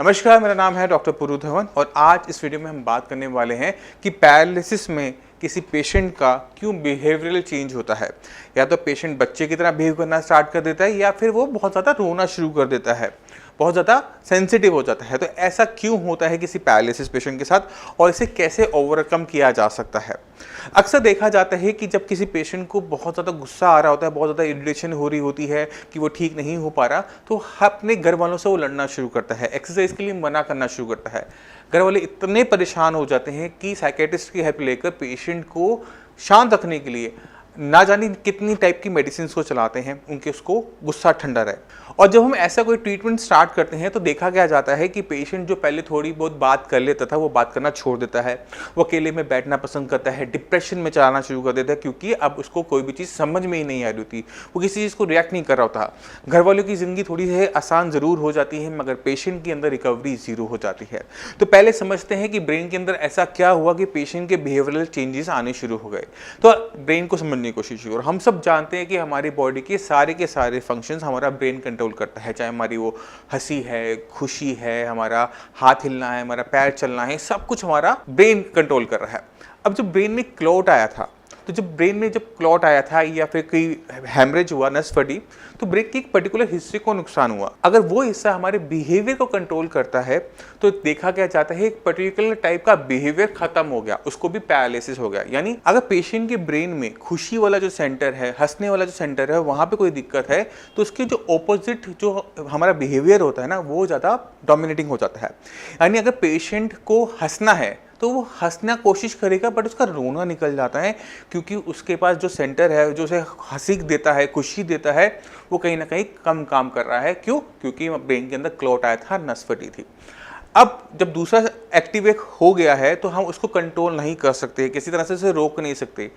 नमस्कार, मेरा नाम है डॉक्टर पुरु धवन और आज इस वीडियो में हम बात करने वाले हैं कि पैरालिसिस में किसी पेशेंट का क्यों बिहेवियरल चेंज होता है। या तो पेशेंट बच्चे की तरह बिहेव करना स्टार्ट कर देता है या फिर वो बहुत ज़्यादा रोना शुरू कर देता है, बहुत ज़्यादा सेंसिटिव हो जाता है। तो ऐसा क्यों होता है किसी पैरालिसिस पेशेंट के साथ और इसे कैसे ओवरकम किया जा सकता है। अक्सर देखा जाता है कि जब किसी पेशेंट को बहुत ज़्यादा गुस्सा आ रहा होता है, बहुत ज़्यादा इरिटेशन हो रही होती है कि वो ठीक नहीं हो पा रहा, तो अपने घर वालों से वो लड़ना शुरू करता है, एक्सरसाइज के लिए मना करना शुरू करता है। घर वाले इतने परेशान हो जाते हैं कि साइकेट्रिस्ट की हेल्प लेकर पेशेंट को शांत रखने के लिए ना जाने कितनी टाइप की मेडिसिन को चलाते हैं, उनके उसको गुस्सा ठंडा रहे। और जब हम ऐसा कोई ट्रीटमेंट स्टार्ट करते हैं तो देखा क्या जाता है कि पेशेंट जो पहले थोड़ी बहुत बात कर लेता था वो बात करना छोड़ देता है, वो अकेले में बैठना पसंद करता है, डिप्रेशन में चलाना शुरू कर देता है क्योंकि अब उसको कोई भी चीज़ समझ में ही नहीं आ रही होती, वो किसी चीज़ को रिएक्ट नहीं कर रहा होता। घर वालों की ज़िंदगी थोड़ी सी आसान ज़रूर हो जाती है मगर पेशेंट के अंदर रिकवरी ज़ीरो हो जाती है। तो पहले समझते हैं कि ब्रेन के अंदर ऐसा क्या हुआ कि पेशेंट के बिहेवियरल चेंजेस आने शुरू हो गए। तो ब्रेन को समझने की कोशिश करो। हम सब जानते हैं कि हमारी बॉडी के सारे फंक्शंस हमारा ब्रेन कंट्रोल करता है, चाहे हमारी वो हंसी है, खुशी है, हमारा हाथ हिलना है, हमारा पैर चलना है, सब कुछ हमारा ब्रेन कंट्रोल कर रहा है। अब जब ब्रेन में क्लॉट आया था, तो जब ब्रेन में जब क्लॉट आया था या फिर कोई हैमरेज हुआ, नस फटी, तो ब्रेन की एक पर्टिकुलर हिस्से को नुकसान हुआ। अगर वो हिस्सा हमारे बिहेवियर को कंट्रोल करता है तो देखा क्या जाता है एक पर्टिकुलर टाइप का बिहेवियर खत्म हो गया, उसको भी पैरालिसिस हो गया। यानी अगर पेशेंट के ब्रेन में खुशी वाला जो सेंटर है, हंसने वाला जो सेंटर है, वहां पे कोई दिक्कत है तो उसके जो ऑपोजिट जो हमारा बिहेवियर होता है ना, वो ज़्यादा डोमिनेटिंग हो जाता है। यानी अगर पेशेंट को हंसना है तो वो हंसना कोशिश करेगा बट उसका रोना निकल जाता है क्योंकि उसके पास जो सेंटर है जो उसे हंसी देता है, खुशी देता है, वो कहीं ना कहीं कम काम कर रहा है। क्यों? क्योंकि ब्रेन के अंदर क्लॉट आया था, नस फटी थी। अब जब दूसरा एक्टिवेट हो गया है तो हम उसको कंट्रोल नहीं कर सकते, किसी तरह से उसे रोक नहीं सकते।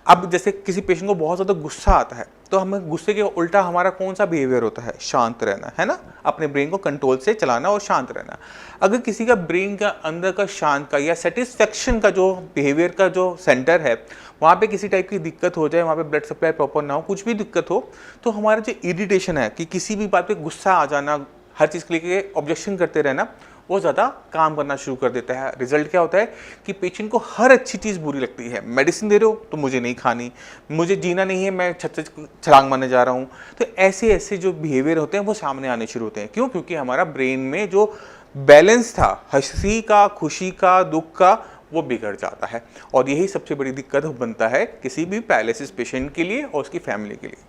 अब जैसे किसी पेशेंट को बहुत ज़्यादा गुस्सा आता है तो हमें गुस्से के उल्टा हमारा कौन सा बिहेवियर होता है? शांत रहना, है ना, अपने ब्रेन को कंट्रोल से चलाना और शांत रहना। अगर किसी का ब्रेन का अंदर का शांत का या सेटिस्फेक्शन का जो बिहेवियर का जो सेंटर है, वहाँ पे किसी टाइप की दिक्कत हो जाए, वहाँ पे ब्लड सप्लाई प्रॉपर ना हो, कुछ भी दिक्कत हो, तो हमारा जो इरिटेशन है कि किसी भी बात पे गुस्सा आ जाना, हर चीज़ के लिए ऑब्जेक्शन करते रहना, वो ज़्यादा काम करना शुरू कर देता है। रिजल्ट क्या होता है कि पेशेंट को हर अच्छी चीज़ बुरी लगती है। मेडिसिन दे रहे हो तो मुझे नहीं खानी, मुझे जीना नहीं है, मैं छत से छलांग मारने जा रहा हूँ। तो ऐसे जो बिहेवियर होते हैं वो सामने आने शुरू होते हैं। क्यों? क्योंकि हमारा ब्रेन में जो बैलेंस था हंसी का, खुशी का, दुख का, वो बिगड़ जाता है। और यही सबसे बड़ी दिक्कत बनता है किसी भी पैरालिसिस पेशेंट के लिए और उसकी फैमिली के लिए।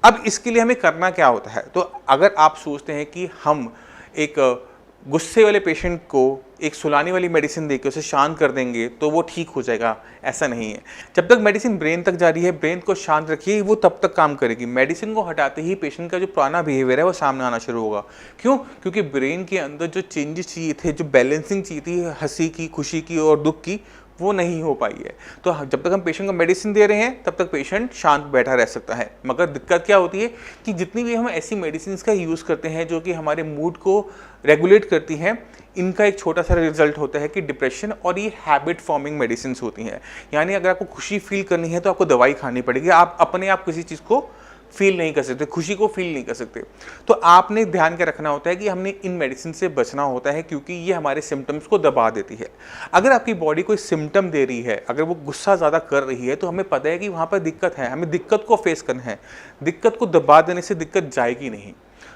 अब इसके लिए हमें करना क्या होता है? तो अगर आप सोचते हैं कि हम एक गुस्से वाले पेशेंट को एक सुलाने वाली मेडिसिन देकर उसे शांत कर देंगे तो वो ठीक हो जाएगा, ऐसा नहीं है। जब तक मेडिसिन ब्रेन तक जा रही है, ब्रेन को शांत रखिए, वो तब तक काम करेगी। मेडिसिन को हटाते ही पेशेंट का जो पुराना बिहेवियर है वो सामने आना शुरू होगा। क्यों? क्योंकि ब्रेन के अंदर जो चेंजेस चाहिए थे, जो बैलेंसिंग चाहिए थी हंसी की, खुशी की और दुख की, वो नहीं हो पाई है। तो जब तक हम पेशेंट को मेडिसिन दे रहे हैं तब तक पेशेंट शांत बैठा रह सकता है। मगर दिक्कत क्या होती है कि जितनी भी हम ऐसी मेडिसिन का यूज़ करते हैं जो कि हमारे मूड को रेगुलेट करती हैं, इनका एक छोटा सा रिजल्ट होता है कि डिप्रेशन, और ये हैबिट फॉर्मिंग मेडिसिन होती हैं। यानी अगर आपको खुशी फील करनी है तो आपको दवाई खानी पड़ेगी, आप अपने आप किसी चीज़ को फील नहीं कर सकते, खुशी को फील नहीं कर सकते। तो आपने ध्यान क्या रखना होता है कि हमने इन मेडिसिन से बचना होता है क्योंकि ये हमारे सिम्टम्स को दबा देती है। अगर आपकी बॉडी कोई सिम्टम दे रही है, अगर वो गुस्सा ज़्यादा कर रही है, तो हमें पता है कि वहाँ पर दिक्कत है, हमें दिक्कत को फेस करना है। दिक्कत को दबा देने से दिक्कत जाएगी नहीं।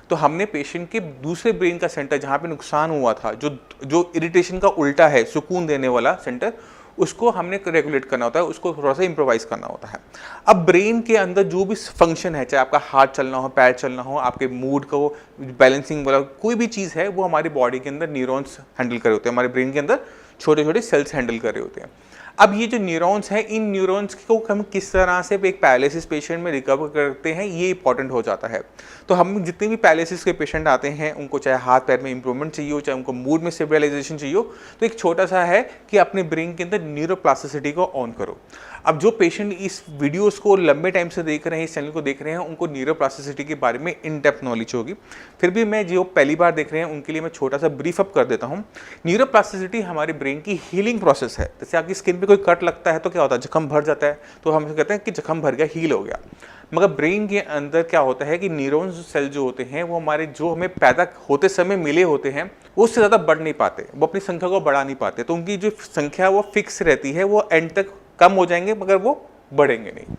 तो हमने पेशेंट के दूसरे ब्रेन का सेंटर जहाँ पे नुकसान हुआ था, जो इरिटेशन का उल्टा है, सुकून देने वाला सेंटर, उसको हमने रेगुलेट करना होता है, उसको थोड़ा सा इम्प्रोवाइज करना होता है। अब ब्रेन के अंदर जो भी फंक्शन है, चाहे आपका हाथ चलना हो, पैर चलना हो, आपके मूड को बैलेंसिंग वाला कोई भी चीज़ है, वो हमारी बॉडी के अंदर न्यूरॉन्स हैंडल कर रहे होते हैं, हमारे ब्रेन के अंदर छोटे छोटे सेल्स हैंडल कर रहे होते हैं। अब ये जो न्यूरॉन्स हैं, इन न्यूरॉन्स को हम किस तरह से एक पैरालिसिस पेशेंट में रिकवर करते हैं, ये इंपॉर्टेंट हो जाता है। तो हम जितने भी पैरालिसिस के पेशेंट आते हैं, उनको चाहे हाथ पैर में इंप्रूवमेंट चाहिए हो, चाहे उनको मूड में स्टेबलाइजेशन चाहिए हो, तो एक छोटा सा है कि अपने ब्रेन के अंदर न्यूरोप्लास्टिसिटी को ऑन करो। अब जो पेशेंट इस वीडियोस को लंबे टाइम से देख रहे हैं, इस चैनल को देख रहे हैं, उनको न्यूरोप्लास्टिसिटी के बारे में इन डेप्थ नॉलेज होगी। फिर भी मैं जो पहली बार देख रहे हैं उनके लिए मैं छोटा सा ब्रीफ अप कर देता हूँ। न्यूरोप्लास्टिसिटी हमारे ब्रेन ब्रेन की हीलिंग प्रोसेस है। जैसे आपकी स्किन पे कोई कट लगता है तो क्या होता है, जख्म भर जाता है, तो हम कहते हैं कि जख्म भर गया, हील हो गया। मगर ब्रेन के अंदर क्या होता है कि न्यूरॉन्स सेल जो होते हैं वो हमारे जो हमें पैदा होते समय मिले होते हैं वो उससे ज़्यादा बढ़ नहीं पाते, वो अपनी संख्या को बढ़ा नहीं पाते, तो उनकी जो संख्या वो फिक्स रहती है, वो एंड तक कम हो जाएंगे मगर वो बढ़ेंगे नहीं।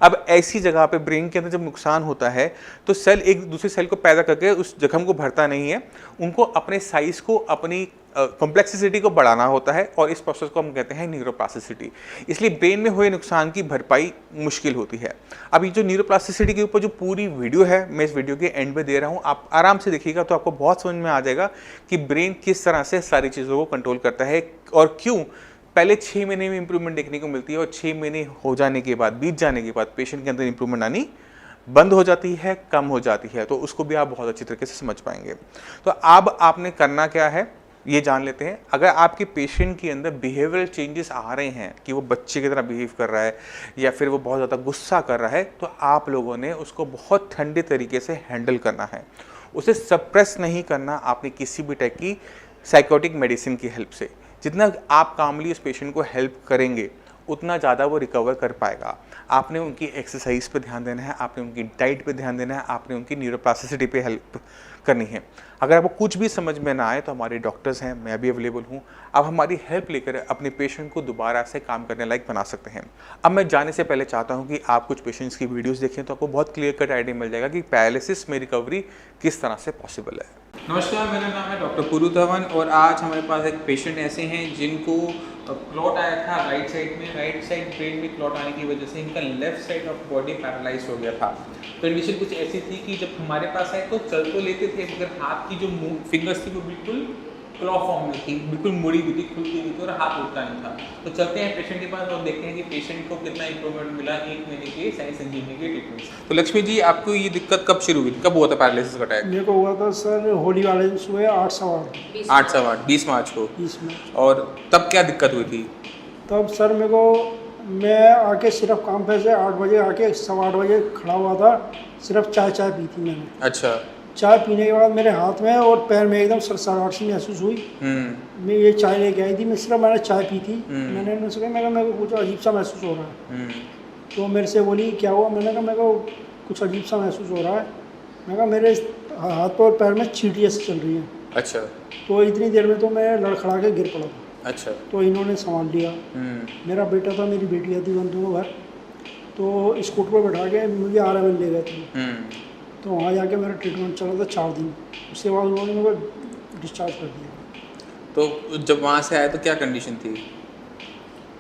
अब ऐसी जगह पे ब्रेन के अंदर जब नुकसान होता है तो सेल एक दूसरे सेल को पैदा करके उस जख्म को भरता नहीं है, उनको अपने साइज को, अपनी कॉम्प्लेक्सिटी को बढ़ाना होता है, और इस प्रोसेस को हम कहते हैं न्यूरोप्लास्टिसिटी। इसलिए ब्रेन में हुए नुकसान की भरपाई मुश्किल होती है। अब ये जो न्यूरोप्लास्टिसिटी के ऊपर जो पूरी वीडियो है मैं इस वीडियो के एंड में दे रहा हूँ, आप आराम से देखिएगा तो आपको बहुत समझ में आ जाएगा कि ब्रेन किस तरह से सारी चीज़ों को कंट्रोल करता है और क्यों पहले 6 महीने में इंप्रूवमेंट देखने को मिलती है और 6 महीने हो जाने के बाद, बीत जाने के बाद पेशेंट के अंदर इंप्रूवमेंट आनी बंद हो जाती है, कम हो जाती है। तो उसको भी आप बहुत अच्छी तरीके से समझ पाएंगे। तो अब आपने करना क्या है ये जान लेते हैं। अगर आपके पेशेंट के अंदर बिहेवियरल चेंजेस आ रहे हैं कि वो बच्चे की तरह बिहेव कर रहा है या फिर वो बहुत ज़्यादा गुस्सा कर रहा है, तो आप लोगों ने उसको बहुत ठंडे तरीके से हैंडल करना है, उसे सप्रेस नहीं करना आपने किसी भी टाइप की साइकोटिक मेडिसिन की हेल्प से। जितना आप कामली उस पेशेंट को हेल्प करेंगे उतना ज़्यादा वो रिकवर कर पाएगा। आपने उनकी एक्सरसाइज पे ध्यान देना है, आपने उनकी डाइट पे ध्यान देना है, आपने उनकी न्यूरोप्लास्टिसिटी पे हेल्प करनी है। अगर आपको कुछ भी समझ में ना आए तो हमारे डॉक्टर्स हैं, मैं भी अवेलेबल हूँ, आप हमारी हेल्प लेकर अपने पेशेंट को दोबारा से काम करने लायक बना सकते हैं। अब मैं जाने से पहले चाहता हूँ कि आप कुछ पेशेंट्स की वीडियोज़ देखें तो आपको बहुत क्लियर कट आइडिया मिल जाएगा कि पैरालिसिस में रिकवरी किस तरह से पॉसिबल है। नमस्कार, मेरा नाम है डॉक्टर पुरु धवन और आज हमारे पास एक पेशेंट ऐसे हैं जिनको क्लॉट आया था राइट साइड में, राइट साइड ब्रेन में क्लॉट आने की वजह से इनका left side of body paralyse हो गया था। कंडीशन कुछ ऐसी थी कि जब हमारे पास आए तो चल तो लेते थे मगर हाथ की जो फिंगर्स थी वो बिल्कुल क्लॉ फॉर्म में थी, बिल्कुल मुड़ी हुई थी, खुलती हुई थी और हाथ उठता नहीं था। तो चलते हैं पेशेंट के पास और देखते हैं कि पेशेंट को कितना इंप्रूवमेंट मिला 1 महीने के साई संजीवनी के ट्रीटमेंट से। तो लक्ष्मी जी, आपको ये दिक्कत कब शुरू हुई, कब हुआ था पैरालिसिस का अटैक? मेरे को हुआ था सर होली वाले दिन सुबह 8 20 मार्च को। 20 में। और तब क्या दिक्कत हुई थी? तब सर मैं आके सिर्फ काम पे से 8 बजे आके 8:15 बजे खड़ा हुआ था, सिर्फ चाय पी थी मैंने। अच्छा। चाय पीने के बाद मेरे हाथ में और पैर में एकदम सरसराहट सी महसूस हुई। मैं ये चाय लेके आई थी, मैंने चाय पी थी। मैंने उनसे कहा मेरे को कुछ अजीब सा महसूस हो रहा है। तो मेरे से बोली क्या हुआ? मैंने कहा मेरे को कुछ अजीब सा महसूस हो रहा है। मैंने कहा मेरे हाथ और पैर में चींटियाँ चल रही हैं। अच्छा। तो इतनी देर में तो मैं लड़खड़ा के गिर पड़ा था। अच्छा। तो इन्होंने संभाल लिया। मेरा बेटा था, मेरी बेटी थी, उन दोनों घर। तो स्कूटर पर बैठा के मुझे RML ले गए थे। तो वहाँ जाके मेरा ट्रीटमेंट चला था 4 दिन। उसके बाद उन्होंने मेरे को डिस्चार्ज कर दिया। तो जब वहाँ से आए तो क्या कंडीशन थी?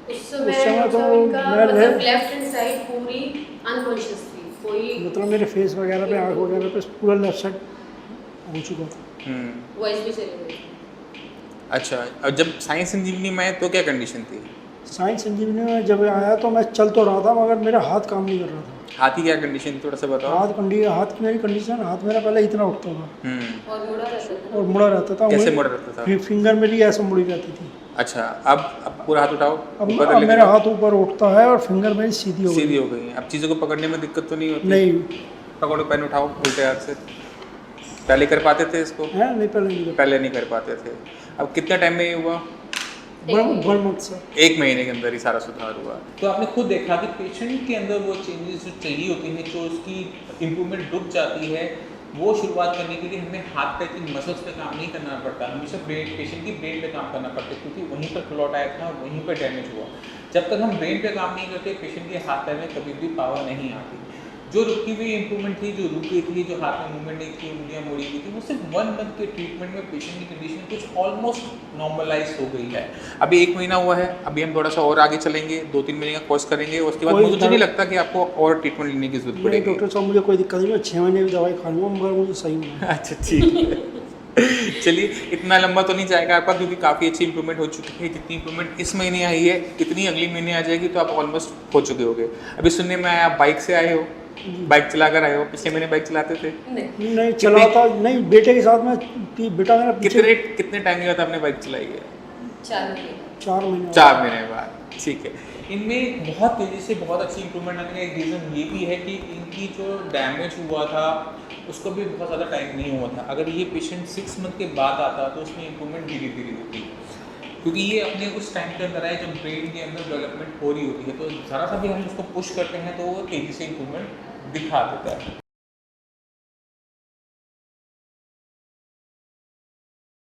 उस समय तो मैं लेफ्ट हैंड साइड पूरी अनकॉन्शियस थी, कोई मतलब मेरे फेस वगैरह पे, आँख वगैरह पे पूरा लेफ्ट साइड हो चुका था। वॉइस भी चली गई। अच्छा, और जब साई संजीवनी में आए तो क्या कंडीशन थी? साई संजीवनी में जब आया तो मैं चल तो रहा था मगर मेरा हाथ काम नहीं कर रहा था। हाथ की क्या कंडीशन थी, थोड़ा सा बताओ। हाथ की मेरी कंडीशन, हाथ मेरा पहले इतना उठता था और मुड़ा रहता था। कैसे मुड़ा रहता था? फिंगर मेरी ऐसे मुड़ी रहती थी। अच्छा, अब पूरा हाथ उठाओ। अब मेरा हाथ ऊपर उठता है और फिंगर मेरी सीधी हो गई। अब चीज़ों को पकड़ने में दिक्कत तो नहीं होती? नहीं। पकड़ो, पेन उठाओ उल्टे हाथ से। पहले कर पाते थे इसको? नहीं, पहले नहीं कर पाते थे। अब कितना टाइम में ये हुआ? 1 मंथ से 1 महीने के अंदर ही सारा सुधार हुआ। तो आपने खुद देखा कि पेशेंट के अंदर वो चेंजेस जो चाहिए होती हैं, जो उसकी इम्प्रूवमेंट रुक जाती है, वो शुरुआत करने के लिए हमें हाथ पैर की मसल्स पे काम नहीं करना पड़ता, हमेशा पेशेंट की ब्रेन पे काम करना पड़ता है, क्योंकि वहीं पर क्लॉट आया था, वहीं पर डैमेज हुआ। जब तक हम ब्रेन पे काम नहीं करते पेशेंट के हाथ पैर में कभी भी पावर नहीं आती। जो रुकी हुई इंप्रूवमेंट थी, जो रुक गई थी, जो हाथ में मूवमेंट नहीं थी, उंगलियां मुड़ी हुई थी, वो सिर्फ 1 मंथ के ट्रीटमेंट में पेशेंट की कंडीशन कुछ ऑलमोस्ट नॉर्मलाइज हो गई है। अभी 1 महीना हुआ है, अभी हम थोड़ा सा और आगे चलेंगे, 2-3 महीने का कोर्स करेंगे, उसके बाद मुझे नहीं लगता कि आपको और ट्रीटमेंट लेने की जरूरत पड़ेगी। डॉक्टर साहब मुझे कोई दिक्कत नहीं है, 6 महीने की दवाई खा लूँगा मगर मुझे सही होना है। अच्छा, ठीक है। चलिए, इतना लंबा तो नहीं जाएगा आपका, क्योंकि काफ़ी अच्छी इंप्रूवमेंट हो चुकी है। जितनी इंप्रूवमेंट इस महीने आई है इतनी अगले महीने आ जाएगी, तो आप ऑलमोस्ट हो चुके होगे। अभी सुनने में आया आप बाइक से आए हो, बाइक चलाकर आए हो। पिछले महीने बाइक चलाते थे? नहीं चलाता नहीं, बेटे के साथ में। बेटा मेरा कितने टाइम के बाद आपने बाइक चलाई है? 4 महीने। 4 महीने बाद, ठीक है। इनमें बहुत तेज़ी से बहुत अच्छी इंप्रूवमेंट आने का एक रीज़न ये भी है कि इनकी जो डैमेज हुआ था उसको भी बहुत ज़्यादा टाइम नहीं हुआ था। अगर ये पेशेंट 6 मंथ के बाद आता तो उसमें इंप्रूवमेंट धीरे धीरे होती। क्योंकि ये अपने उस टाइम के अंदर है जब ब्रेन के अंदर डेवलपमेंट हो रही होती है, तो ज़रा सा भी हम उसको पुश करते हैं तो वो तेज़ी से इम्प्रूवमेंट दिखा देता है।